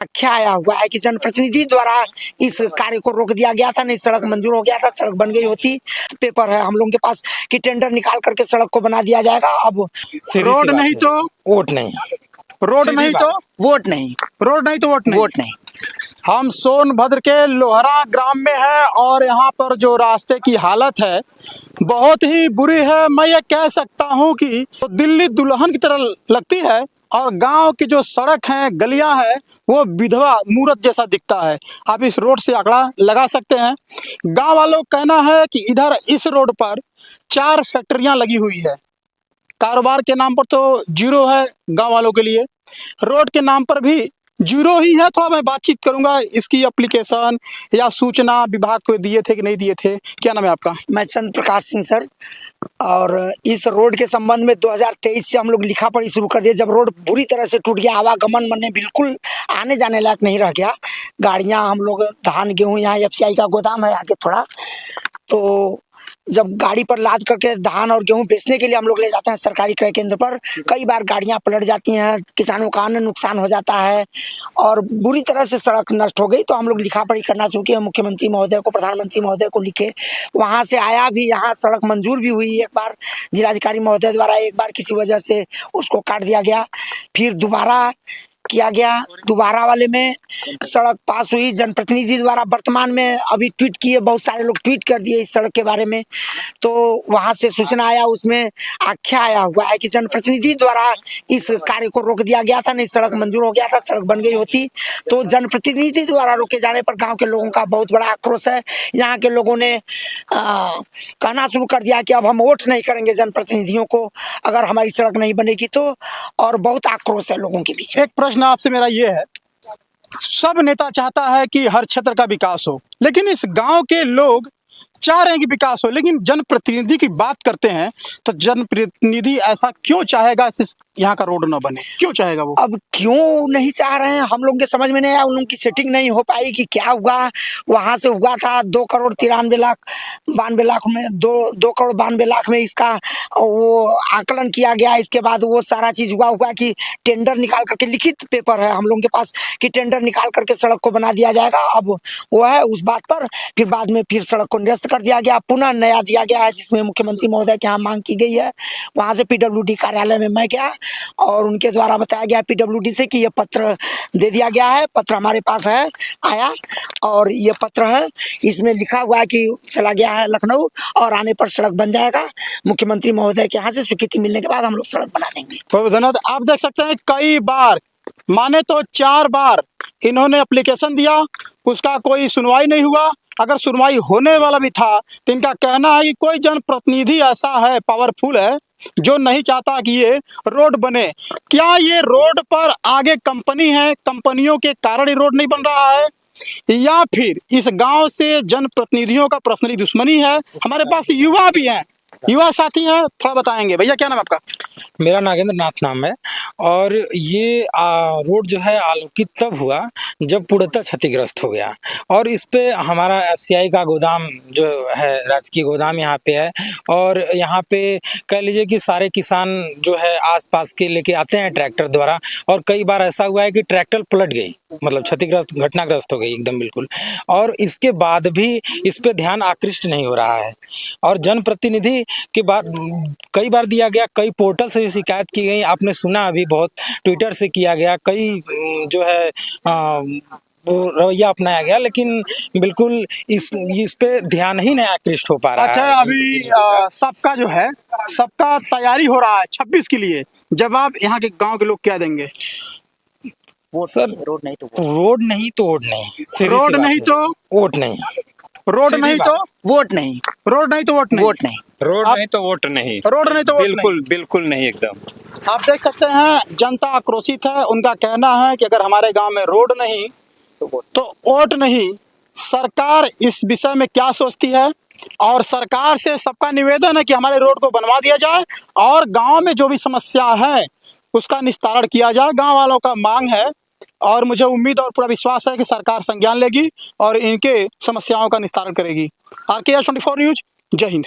आख्या आया हुआ है कि जनप्रतिनिधि द्वारा इस कार्य को रोक दिया गया था, नहीं सड़क मंजूर हो गया था, सड़क बन गई होती। पेपर है हम लोगों के पास कि टेंडर निकाल करके सड़क को बना दिया जाएगा। अब रोड नहीं तो वोट नहीं, रोड नहीं तो वोट नहीं, रोड नहीं तो वोट नहीं। वोट नहीं। हम सोनभद्र के लोहरा ग्राम में है और यहाँ पर जो रास्ते की हालत है बहुत ही बुरी है। मैं ये कह सकता हूँ कि तो दिल्ली दुल्हन की तरह लगती है और गांव की जो सड़क है, गलियां हैं, वो विधवा मूरत जैसा दिखता है। आप इस रोड से आंकड़ा लगा सकते हैं। गांव वालों का कहना है कि इधर इस रोड पर 4 फैक्ट्रियां लगी हुई है। कारोबार के नाम पर तो जीरो है गांव वालों के लिए, रोड के नाम पर भी जीरो ही है। थोड़ा मैं बातचीत करूंगा, इसकी एप्लीकेशन या सूचना विभाग को दिए थे कि नहीं दिए थे। क्या नाम है आपका? मैं चंद्र प्रकाश सिंह सर। और इस रोड के संबंध में 2023 से हम लोग लिखा पढ़ी शुरू कर दिए। जब रोड बुरी तरह से टूट गया, आवागमन में बिल्कुल आने जाने लायक नहीं रह गया। गाड़ियां, हम लोग धान गेहूँ, यहाँ एफसीआई का गोदाम है आगे थोड़ा, तो जब गाड़ी पर लाद करके धान और गेहूं बेचने के लिए हम लोग ले जाते हैं सरकारी क्रय केंद्र पर, कई बार गाड़ियां पलट जाती हैं, किसानों का अन्य नुकसान हो जाता है और बुरी तरह से सड़क नष्ट हो गई। तो हम लोग लिखा पढ़ी करना शुरू किए, मुख्यमंत्री महोदय को, प्रधानमंत्री महोदय को लिखे। वहां से आया भी, यहाँ सड़क मंजूर भी हुई एक बार जिलाधिकारी महोदय द्वारा, एक बार किसी वजह से उसको काट दिया गया, फिर दोबारा किया गया। दोबारा वाले में सड़क पास हुई जनप्रतिनिधि द्वारा। वर्तमान में अभी ट्वीट किए, बहुत सारे लोग ट्वीट कर दिए इस सड़क के बारे में, तो वहां से सूचना आया, उसमें आख्या आया हुआ है कि जनप्रतिनिधि द्वारा इस कार्य को रोक दिया गया था, नहीं सड़क मंजूर हो गया था, सड़क बन गई होती। तो जनप्रतिनिधि द्वारा रोके जाने पर गाँव के लोगों का बहुत बड़ा आक्रोश है। यहाँ के लोगों ने कहना शुरू कर दिया कि अब हम वोट नहीं करेंगे जनप्रतिनिधियों को अगर हमारी सड़क नहीं बनेगी तो। और बहुत आक्रोश है लोगों के बीच। एक प्रश्न आपसे मेरा ये है, सब नेता चाहता है कि हर क्षेत्र का विकास हो, लेकिन इस गांव के लोग चाह रहे हैं कि विकास हो, लेकिन जनप्रतिनिधि की बात करते हैं तो जनप्रतिनिधि ऐसा क्यों चाहेगा यहाँ का रोड ना बने? क्यों चाहेगा वो? अब क्यों नहीं चाह रहे हैं हम लोग के समझ में नहीं आया। उन लोगों की सेटिंग नहीं हो पाई कि क्या हुआ। वहां से हुआ था 2,93,92,00,000 में, 2,92,00,000 में इसका वो आकलन किया गया। इसके बाद वो सारा चीज हुआ कि टेंडर निकाल करके, लिखित पेपर है हम लोगों के पास कि टेंडर निकाल करके सड़क को बना दिया जाएगा। अब वो है उस बात पर, फिर बाद में फिर सड़क को निरस्त कर दिया गया, पुनः नया दिया गया है, जिसमें मुख्यमंत्री महोदय के यहाँ मांग की गई है। वहां से पीडब्ल्यूडी कार्यालय में मैं गया और उनके द्वारा बताया गया पीडब्ल्यूडी से कि ये पत्र दे दिया गया है। पत्र हमारे पास है, आया, और ये पत्र है, इसमें लिखा हुआ है कि चला गया है लखनऊ और आने पर सड़क बन जाएगा। मुख्यमंत्री महोदय के यहाँ से स्वीकृति मिलने के बाद हम लोग सड़क बना देंगे। बहुत धन्यवाद। आप देख सकते हैं कई बार, माने तो 4 बार इन्होंने एप्लीकेशन दिया, उसका कोई सुनवाई नहीं हुआ। अगर सुनवाई होने वाला भी था तो इनका कहना है कि कोई जनप्रतिनिधि ऐसा है, पावरफुल है, जो नहीं चाहता कि ये रोड बने। क्या ये रोड पर आगे कंपनी है, कंपनियों के कारण ये रोड नहीं बन रहा है, या फिर इस गांव से जनप्रतिनिधियों का पर्सनली दुश्मनी है? हमारे पास युवा भी हैं, युवा साथी हैं, थोड़ा बताएंगे। भैया क्या नाम है आपका? मेरा नागेंद्र नाथ नाम है। और ये रोड जो है आलोकित तब हुआ जब पूर्णतः क्षतिग्रस्त हो गया, और इस पे हमारा एफसीआई का गोदाम जो है, राजकीय गोदाम यहाँ पे है, और यहाँ पे कह लीजिए कि सारे किसान जो है आसपास के लेके आते हैं ट्रैक्टर द्वारा, और कई बार ऐसा हुआ है कि ट्रैक्टर पलट गई, मतलब क्षतिग्रस्त, घटनाग्रस्त हो गई एकदम बिल्कुल। और इसके बाद भी इस पे ध्यान आकृष्ट नहीं हो रहा है, और जनप्रतिनिधि के बाद कई बार दिया गया, कई पोर्टल से शिकायत की गई, आपने सुना अभी बहुत ट्विटर से किया गया, कई जो है वो रवैया अपनाया गया, लेकिन बिल्कुल इस पे ध्यान ही नहीं आकृष्ट हो पा रहा है। अच्छा, अभी सबका जो है, सबका तैयारी हो रहा है 26 के लिए, जब आप यहाँ के गांव के लोग क्या देंगे? वो सर, रोड नहीं तो वोट नहीं, रोड नहीं तो वोट नहीं, रोड नहीं तो वोट नहीं, रोड नहीं तो वोट नहीं, वोट नहीं, रोड नहीं तो वोट नहीं, रोड नहीं तो वोट नहीं। बिल्कुल बिल्कुल नहीं, एकदम। आप देख सकते हैं जनता आक्रोशित है। उनका कहना है कि अगर हमारे गांव में रोड नहीं तो वोट नहीं। सरकार इस विषय में क्या सोचती है, और सरकार से सबका निवेदन है कि हमारे रोड को बनवा दिया जाए और गांव में जो भी समस्या है उसका निस्तारण किया जाए। गांव वालों का मांग है, और मुझे उम्मीद और पूरा विश्वास है कि सरकार संज्ञान लेगी और इनके समस्याओं का निस्तारण करेगी। RKS 24 न्यूज, जय हिंद।